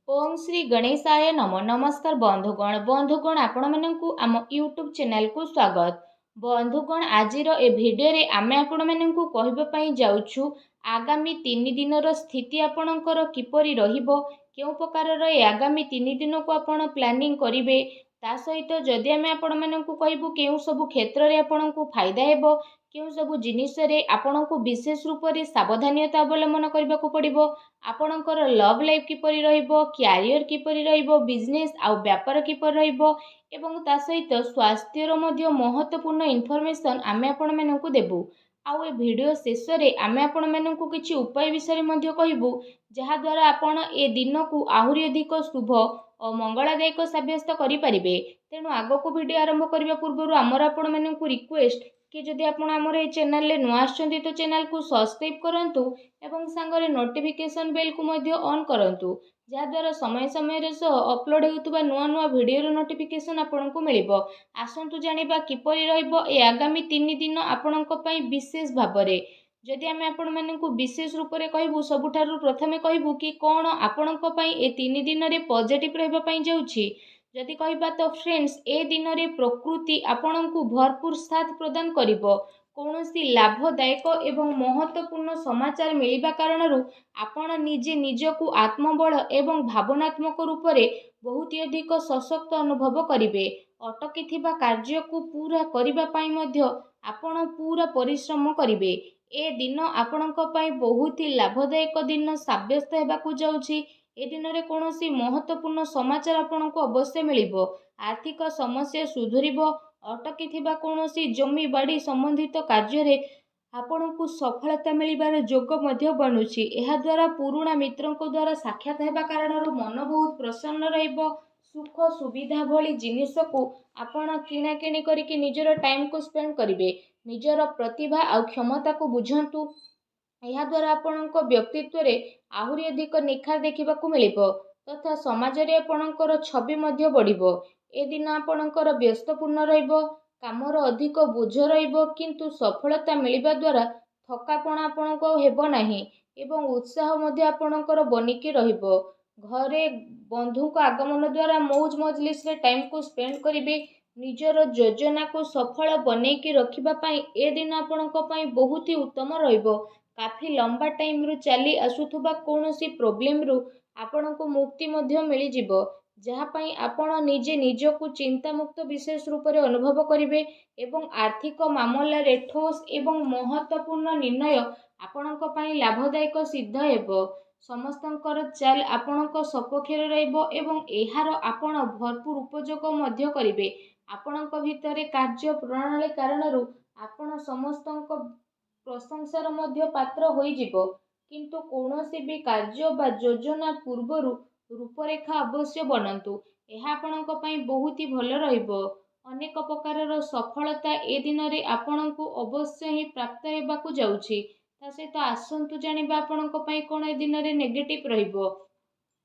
ओम श्री गणेशाय नम नमस्कार बंधुगण आपण मानकु आम यूट्यूब चैनल को स्वागत। बंधुगण आजिर ए भिडियो रे आमे आपण मानकु कहबा पई जाउछु आगामी 3 दिनर स्थिति आपणकर किपरि रहिबो, केउ प्रकार ए आगामी 3 दिन को आपण प्लानिंग करिवे, ता सहित जदि आमे आपण मानकु कहबु केउ सब क्षेत्र रे आपणकु फायदा हेबो, केउ सब जिनिस रे आपणकु विशेष रूप रे सावधानता अवलंबन करबाकू पड़िबो, आपणकर लव लाइफ किपरि रहिबो, क्यारियर किपरि रहिबो, बिजनेस आउ व्यापार किपरि रहिबो एवं ता सहित स्वास्थ्यर मध्य महत्वपूर्ण इनफॉरमेशन आमे आपण मानकु देबु। आउ ए वीडियो शेष रे आमे आपण मानकु किछि उपाय विषय मध्य कहिबु, जहा द्वारा आपण ए दिन को आहुरी अधिक शुभ और मंगलदायक सब्यस्त करि परिबे। तेणु आगो को वीडियो आरंभ करबा पूर्व आमर आपण मानकु रिक्वेस्ट कि जदि आपण आमर ए चैनल ले नुआ आछंती तो चैनल को सब्सक्राइब करंतु एवं सांगरे नोटिफिकेशन बेल को मध्य ऑन करंतु, जहा द्वारा समय समय रे सो अपलोड हेउतबा नुआ नुआ वीडियो रो नोटिफिकेशन आपनकु मिलिबो। आसंतु जानिबा किपरि रहइबो ए आगामी 3 दिन आपनक पई विशेष भाबरे। जदि आमे आपण मानकु विशेष रूप रे कहबु, सबुठारु प्रथमे कहबु कि कोन आपनक पई ए 3 दिन रे पॉजिटिव रहबा पई जाउछि। जदि कहबा तो फ्रेंड्स, ए दिन रे प्रकृति आपनकु भरपूर साथ प्रदान करिबो। कौनसी लाभदायक एवं महत्वपूर्ण समाचार मिलिबा कारणरू आपण निजे निजकु आत्मबल एवं भावनात्मक रूप से बहुत अधिक सशक्त अनुभव करिवे। अटकी थिबा कार्य को पूरा करिबा पई मध्य आपण पूरा परिश्रम करिवे। ए दिन आपणक पई बहुत ही लाभदायक दिन साब्यस्त हेबाकू जाउछि। ए दिन रे कौनसी महत्वपूर्ण समाचार आपणको अवश्य मिलिबो। आर्थिक समस्या सुधुरिबो। अटकी थिबा कौनसी जमी बाड़ी संबंधित कार्य रे आपणको सफलता मिलिबार जोग मध्य बनुछि। एहा द्वारा पुराणा मित्रंको द्वारा साक्षात हेबा कारणरू मन बहुत प्रसन्न रहिबो। सुख सुविधा भली जिनिस को आपण किणा किणी करिके निजर टाइम को स्पेंड करिवे। निजर प्रतिभा आ क्षमता को बुझंतु। एहा द्वारा आपणको व्यक्तित्व रे आहुरी अधिक निखार देखिबाकू मिलिबो तथा समाज रे आपणकर छवि मध्य बढ़िबो। ए दिन आपणकर व्यस्तपूर्ण रहिबो, कामर अधिक बोझ रहिबो, किंतु सफलता मिलिबा द्वारा थकापण आपणको हेबो नाही एवं उत्साह मध्य आपणकर बनिकी रहिबो। घरे बंधु को आगमन द्वारा मौज मजलिस रे टाइम को स्पेंड करिवे। निजर योजना को सफल बनेकी रखिबा पई ए दिन आपणको पई बहुत ही उत्तम रहिबो। काफी लंबा टाइम रु चली आसुथुबा कौनसी प्रॉब्लम रु आपणको मुक्ति मध्य मिली जिवो, जहा पई आपण निजे निजकु चिंता मुक्त विशेष रूप रे अनुभव करिवे एवं आर्थिक मामला रे ठोस एवं महत्वपूर्ण निर्णय आपणक पई लाभदायक सिद्ध हेबो। समस्तंकर चाल आपणक सपक्षरे रहइबो एवं एहार आपण भरपूर उपयोग मध्य करिवे। आपणक भितरे कार्य प्रणाली कारणरू आपण समस्तंक प्रशंसार मध्य पात्र होई जिवो, किंतु कौनसी भी कार्य बा योजना पूर्वरु रूपरेखा अवश्य बनंतु। एहा आपणक पई बहुत ही भल रहिबो। अनेक प्रकारर सफलता ए दिन रे आपणकु अवश्य ही प्राप्त हेबाकू जाउछि। ता सहित आसंतु जानिबा आपणक पई कोन ए दिन रे नेगेटिव रहिबो।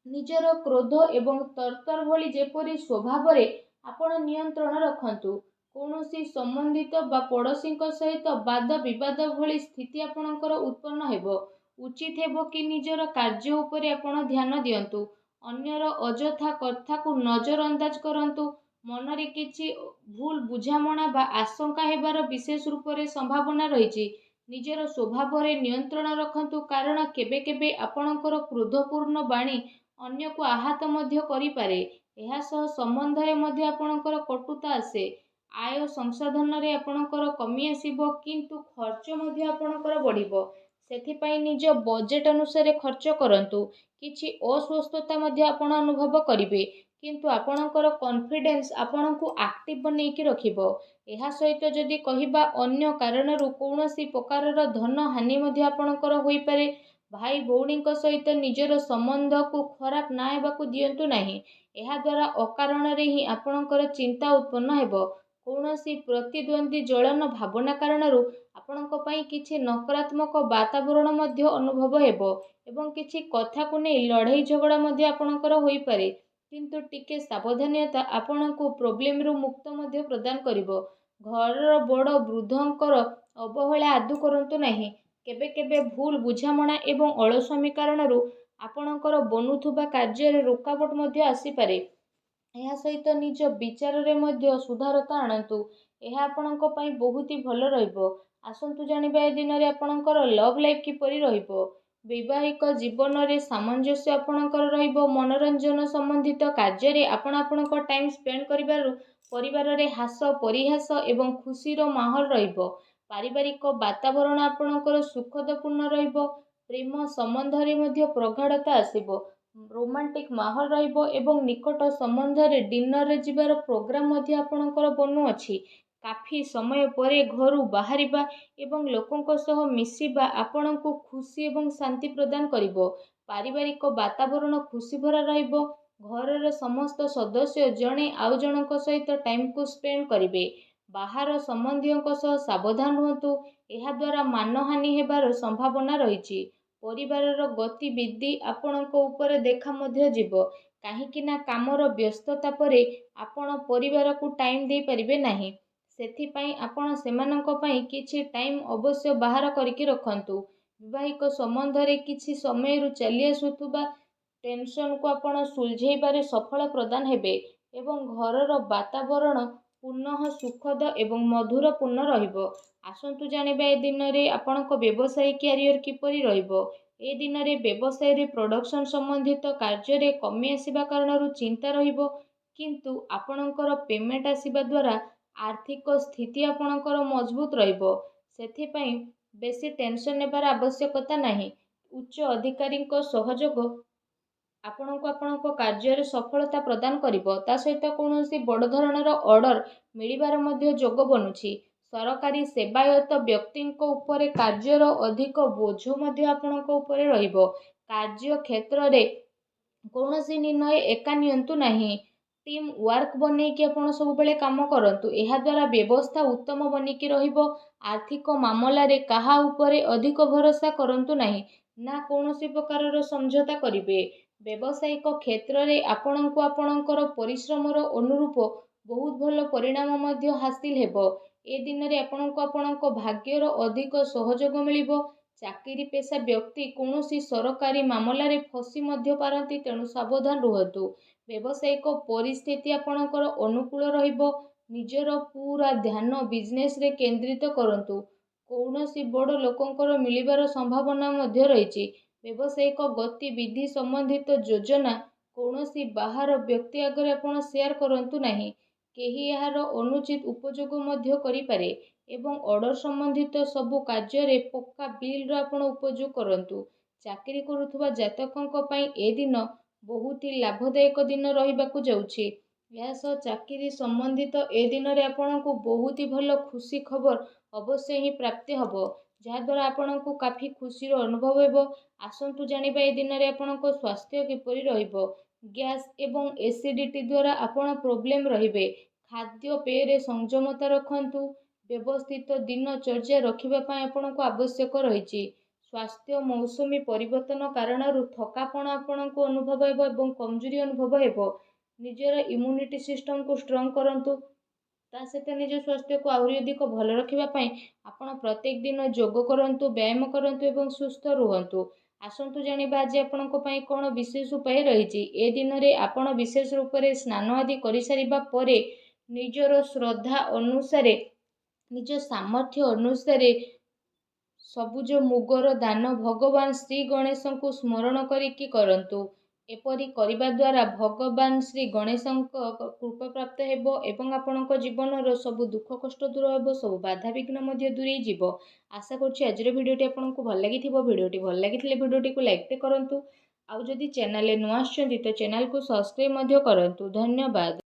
निजर क्रोध एवं तरतर भली जेपरि स्वभाव रे आपण नियंत्रण रखंतु। कौनसी संबंधित बा पड़ोसी सहित वाद विवाद भली स्थिति आपणकर उत्पन्न हेबो। उचित हेबो कि निजर कार्य उपरे आपण ध्यान दियंतु। अन्यर अजथा कथा को नजर अंदाज करंतु। मन रे किछि भूल बुझामणा बा आशंका हेबार विशेष रूप रे संभावना रहिछि। निजर स्वभाव रे नियंत्रण रखंतु, कारण केबे केबे आपणकर क्रोधपूर्ण बाणी अन्य को आहत मध्य करि पारे। एहा सह संबंध रे मध्य आपणकर कटुता आसे। आय संसाधन रे आपणकर कमी आसीबो, किंतु खर्च मध्य आपणकर बढ़िबो। सेथिपाई निज बजेट अनुसार खर्च करंतु। किछि अस्वस्थता मध्य आपण अनुभव करिवे, किंतु आपणकर कॉन्फिडेंस आपणकु एक्टिव बनेकी रखिबो। एहा सहित जदि कहिबा अन्य कारणरू कौनसी प्रकारर धन हानि मध्य आपणकर होई पारे। भाई भौणी सहित निजर संबंध को खराब ना हेबाकू दियंतु नाही। एहा द्वारा अकारण रे ही आपणकर चिंता उत्पन्न हेबो। कौनसी प्रतिद्वंदी जलन भावना कारणरू आपणक पई किछि नकारात्मक वातावरण मध्य अनुभव हेबो एवं किछि कथा को नै लड़ाई झगड़ा मध्य आपणकर होई पारे, किंतु टिके सावधानता आपणको प्रॉब्लम रु मुक्त मध्य प्रदान करिवो। घर बड़ वृद्धंकर अवहेला आदु करंतु नाही। केबे केबे भूल बुझामणा एवं अलस्वामी कारणरू ଆପଣଙ୍କର ବନୁଥିବା କାର୍ଯ୍ୟରେ ରୋକାବଟ ମଧ୍ୟ ଆସିପାରେ। ଏହା ସହିତ ନିଜ ବିଚାରରେ ମଧ୍ୟ ସୁଧାରତା ଆଣନ୍ତୁ। ଏହା ଆପଣଙ୍କ ପାଇଁ ବହୁତ ହି ଭଲ ରହିବ। ଆସନ୍ତୁ ଜାଣିବା ଏ ଦିନରେ ଆପଣଙ୍କର ଲଭ୍ ଲାଇଫ୍ କିପରି ରହିବ। ବୈବାହିକ ଜୀବନରେ ସାମଞ୍ଜସ୍ୟ ଆପଣଙ୍କର ରହିବ। ମନୋରଞ୍ଜନ ସମ୍ବନ୍ଧିତ କାର୍ଯ୍ୟରେ ଆପଣ ଆପଣଙ୍କ ଟାଇମ୍ ସ୍ପେଣ୍ଡ କରିବାରୁ ପରିବାରରେ ହାସ ପରିହାସ ଏବଂ ଖୁସିର ମାହୋଲ ରହିବ। ପାରିବାରିକ ବାତାବରଣ ଆପଣଙ୍କର ସୁଖଦପୂର୍ଣ୍ଣ ରହିବ। ପ୍ରେମ ସମ୍ବନ୍ଧରେ ମଧ୍ୟ ପ୍ରଗାଢ଼ତା ଆସିବ। ରୋମାଣ୍ଟିକ ମାହୋଲ ରହିବ ଏବଂ ନିକଟ ସମ୍ବନ୍ଧରେ ଡିନରରେ ଯିବାର ପ୍ରୋଗ୍ରାମ ମଧ୍ୟ ଆପଣଙ୍କର ବନୁଅଛି। କାଫି ସମୟ ପରେ ଘରୁ ବାହାରିବା ଏବଂ ଲୋକଙ୍କ ସହ ମିଶିବା ଆପଣଙ୍କୁ ଖୁସି ଏବଂ ଶାନ୍ତି ପ୍ରଦାନ କରିବ। ପାରିବାରିକ ବାତାବରଣ ଖୁସି ଭରା ରହିବ। ଘରର ସମସ୍ତ ସଦସ୍ୟ ଜଣେ ଆଉ ଜଣଙ୍କ ସହିତ ଟାଇମକୁ ସ୍ପେଣ୍ଡ କରିବେ। ବାହାର ସମ୍ବନ୍ଧୀୟଙ୍କ ସହ ସାବଧାନ ରୁହନ୍ତୁ। ଏହାଦ୍ୱାରା ମାନହାନି ହେବାର ସମ୍ଭାବନା ରହିଛି। ପରିବାରର ଗତିବିଧି ଆପଣଙ୍କ ଉପରେ ଦେଖା ମଧ୍ୟ ଯିବ। କାହିଁକି ନା କାମର ବ୍ୟସ୍ତତା ପରେ ଆପଣ ପରିବାରକୁ ଟାଇମ୍ ଦେଇପାରିବେ ନାହିଁ। ସେଥିପାଇଁ ଆପଣ ସେମାନଙ୍କ ପାଇଁ କିଛି ଟାଇମ୍ ଅବଶ୍ୟ ବାହାର କରିକି ରଖନ୍ତୁ। ବୈବାହିକ ସମ୍ବନ୍ଧରେ କିଛି ସମୟରୁ ଚାଲି ଆସୁଥିବା ଟେନସନକୁ ଆପଣ ସୁଲଝେଇବାରେ ସଫଳ ପ୍ରଦାନ ହେବେ ଏବଂ ଘରର ବାତାବରଣ ପୁନଃ ସୁଖଦ ଏବଂ ମଧୁରପୂର୍ଣ୍ଣ ରହିବ। ଆସନ୍ତୁ ଜାଣିବା ଏ ଦିନରେ ଆପଣଙ୍କ ବ୍ୟବସାୟିକ କ୍ୟାରିୟର କିପରି ରହିବ। ଏ ଦିନରେ ବ୍ୟବସାୟରେ ପ୍ରଡକ୍ସନ ସମ୍ବନ୍ଧିତ କାର୍ଯ୍ୟରେ କମି ଆସିବା କାରଣରୁ ଚିନ୍ତା ରହିବ, କିନ୍ତୁ ଆପଣଙ୍କର ପେମେଣ୍ଟ ଆସିବା ଦ୍ୱାରା ଆର୍ଥିକ ସ୍ଥିତି ଆପଣଙ୍କର ମଜବୁତ ରହିବ। ସେଥିପାଇଁ ବେଶୀ ଟେନସନ ନେବାର ଆବଶ୍ୟକତା ନାହିଁ। ଉଚ୍ଚ ଅଧିକାରୀଙ୍କ ସହଯୋଗ ଆପଣଙ୍କୁ ଆପଣଙ୍କ କାର୍ଯ୍ୟରେ ସଫଳତା ପ୍ରଦାନ କରିବ। ତା ସହିତ କୌଣସି ବଡ଼ ଧରଣର ଅର୍ଡର ମିଳିବାର ମଧ୍ୟ ଯୋଗ ବନୁଛି। ସରକାରୀ ସେବାୟତ ବ୍ୟକ୍ତିଙ୍କ ଉପରେ କାର୍ଯ୍ୟର ଅଧିକ ବୋଝ ମଧ୍ୟ ଆପଣଙ୍କ ଉପରେ ରହିବ। କାର୍ଯ୍ୟ କ୍ଷେତ୍ରରେ କୌଣସି ନିର୍ଣ୍ଣୟ ଏକା ନିଅନ୍ତୁ ନାହିଁ। ଟିମ୍ ୱାର୍କ ବନେଇକି ଆପଣ ସବୁବେଳେ କାମ କରନ୍ତୁ। ଏହାଦ୍ୱାରା ବ୍ୟବସ୍ଥା ଉତ୍ତମ ବନିକି ରହିବ। ଆର୍ଥିକ ମାମଲାରେ କାହା ଉପରେ ଅଧିକ ଭରସା କରନ୍ତୁ ନାହିଁ, ନା କୌଣସି ପ୍ରକାରର ସମଝୋତା କରିବେ। ବ୍ୟବସାୟିକ କ୍ଷେତ୍ରରେ ଆପଣଙ୍କୁ ଆପଣଙ୍କର ପରିଶ୍ରମର ଅନୁରୂପ ବହୁତ ଭଲ ପରିଣାମ ମଧ୍ୟ ହାସିଲ ହେବ। ଏ ଦିନରେ ଆପଣଙ୍କୁ ଆପଣଙ୍କ ଭାଗ୍ୟର ଅଧିକ ସହଯୋଗ ମିଳିବ। ଚାକିରି ପେଶା ବ୍ୟକ୍ତି କୌଣସି ସରକାରୀ ମାମଲାରେ ଫସି ମଧ୍ୟ ପାରନ୍ତି, ତେଣୁ ସାବଧାନ ରୁହନ୍ତୁ। ବ୍ୟବସାୟିକ ପରିସ୍ଥିତି ଆପଣଙ୍କର ଅନୁକୂଳ ରହିବ। ନିଜର ପୁରା ଧ୍ୟାନ ବିଜନେସରେ କେନ୍ଦ୍ରିତ କରନ୍ତୁ। କୌଣସି ବଡ଼ ଲୋକଙ୍କର ମିଳିବାର ସମ୍ଭାବନା ମଧ୍ୟ ରହିଛି। ବ୍ୟବସାୟିକ ଗତିବିଧି ସମ୍ବନ୍ଧିତ ଯୋଜନା କୌଣସି ବାହାର ବ୍ୟକ୍ତି ଆଗରେ ଆପଣ ସେୟାର କରନ୍ତୁ ନାହିଁ। କେହି ଏହାର ଅନୁଚିତ ଉପଯୋଗ ମଧ୍ୟ କରିପାରେ ଏବଂ ଅର୍ଡର ସମ୍ବନ୍ଧିତ ସବୁ କାର୍ଯ୍ୟରେ ପକ୍କା ବିଲ୍ର ଆପଣ ଉପଯୋଗ କରନ୍ତୁ। ଚାକିରି କରୁଥିବା ଜାତକଙ୍କ ପାଇଁ ଏ ଦିନ ବହୁତ ହି ଲାଭଦାୟକ ଦିନ ରହିବାକୁ ଯାଉଛି। ଏହା ସହ ଚାକିରି ସମ୍ବନ୍ଧିତ ଏ ଦିନରେ ଆପଣଙ୍କୁ ବହୁତ ହି ଭଲ ଖୁସି ଖବର ଅବଶ୍ୟ ହିଁ ପ୍ରାପ୍ତି ହେବ, ଯାହାଦ୍ୱାରା ଆପଣଙ୍କୁ କାଫି ଖୁସିର ଅନୁଭବ ହେବ। ଆସନ୍ତୁ ଜାଣିବା ଏ ଦିନରେ ଆପଣଙ୍କ ସ୍ୱାସ୍ଥ୍ୟ କିପରି ରହିବ। ଗ୍ୟାସ୍ ଏବଂ ଏସିଡିଟି ଦ୍ୱାରା ଆପଣ ପ୍ରୋବ୍ଲେମ ରହିବେ। ଖାଦ୍ୟପେୟରେ ସଂଯମତା ରଖନ୍ତୁ। ବ୍ୟବସ୍ଥିତ ଦିନଚର୍ଯ୍ୟା ରଖିବା ପାଇଁ ଆପଣଙ୍କୁ ଆବଶ୍ୟକ ରହିଛି। ସ୍ୱାସ୍ଥ୍ୟ ମୌସୁମୀ ପରିବର୍ତ୍ତନ କାରଣରୁ ଥକାପଣ ଆପଣଙ୍କୁ ଅନୁଭବ ହେବ ଏବଂ କମଜୋରି ଅନୁଭବ ହେବ। ନିଜର ଇମ୍ୟୁନିଟି ସିଷ୍ଟମକୁ ଷ୍ଟ୍ରଙ୍ଗ କରନ୍ତୁ। ତା ସହିତ ନିଜ ସ୍ୱାସ୍ଥ୍ୟକୁ ଆହୁରି ଅଧିକ ଭଲ ରଖିବା ପାଇଁ ଆପଣ ପ୍ରତ୍ୟେକ ଦିନ ଯୋଗ କରନ୍ତୁ, ବ୍ୟାୟାମ କରନ୍ତୁ ଏବଂ ସୁସ୍ଥ ରୁହନ୍ତୁ। ଆସନ୍ତୁ ଜାଣିବା ଆଜି ଆପଣଙ୍କ ପାଇଁ କ'ଣ ବିଶେଷ ଉପାୟ ରହିଛି। ଏ ଦିନରେ ଆପଣ ବିଶେଷ ରୂପରେ ସ୍ନାନ ଆଦି କରିସାରିବା ପରେ ନିଜର ଶ୍ରଦ୍ଧା ଅନୁସାରେ, ନିଜ ସାମର୍ଥ୍ୟ ଅନୁସାରେ ସବୁଜ ମୁଗର ଦାନ ଭଗବାନ ଶ୍ରୀ ଗଣେଶଙ୍କୁ ସ୍ମରଣ କରିକି କରନ୍ତୁ। ଏପରି କରିବା ଦ୍ୱାରା ଭଗବାନ ଶ୍ରୀ ଗଣେଶଙ୍କ କୃପା ପ୍ରାପ୍ତ ହେବ ଏବଂ ଆପଣଙ୍କ ଜୀବନର ସବୁ ଦୁଃଖ କଷ୍ଟ ଦୂର ହେବ, ସବୁ ବାଧାବିଘ୍ନ ମଧ୍ୟ ଦୂରେଇ ଯିବ। ଆଶା କରୁଛି ଆଜିର ଭିଡ଼ିଓଟି ଆପଣଙ୍କୁ ଭଲ ଲାଗିଥିବ। ଭିଡ଼ିଓଟି ଭଲ ଲାଗିଥିଲେ ଭିଡ଼ିଓଟିକୁ ଲାଇକ୍ କରନ୍ତୁ। ଆଉ ଯଦି ଚ୍ୟାନେଲରେ ନୂଆ ଆସିଛନ୍ତି ତ ଚ୍ୟାନେଲକୁ ସବସ୍କ୍ରାଇବ୍ ମଧ୍ୟ କରନ୍ତୁ। ଧନ୍ୟବାଦ।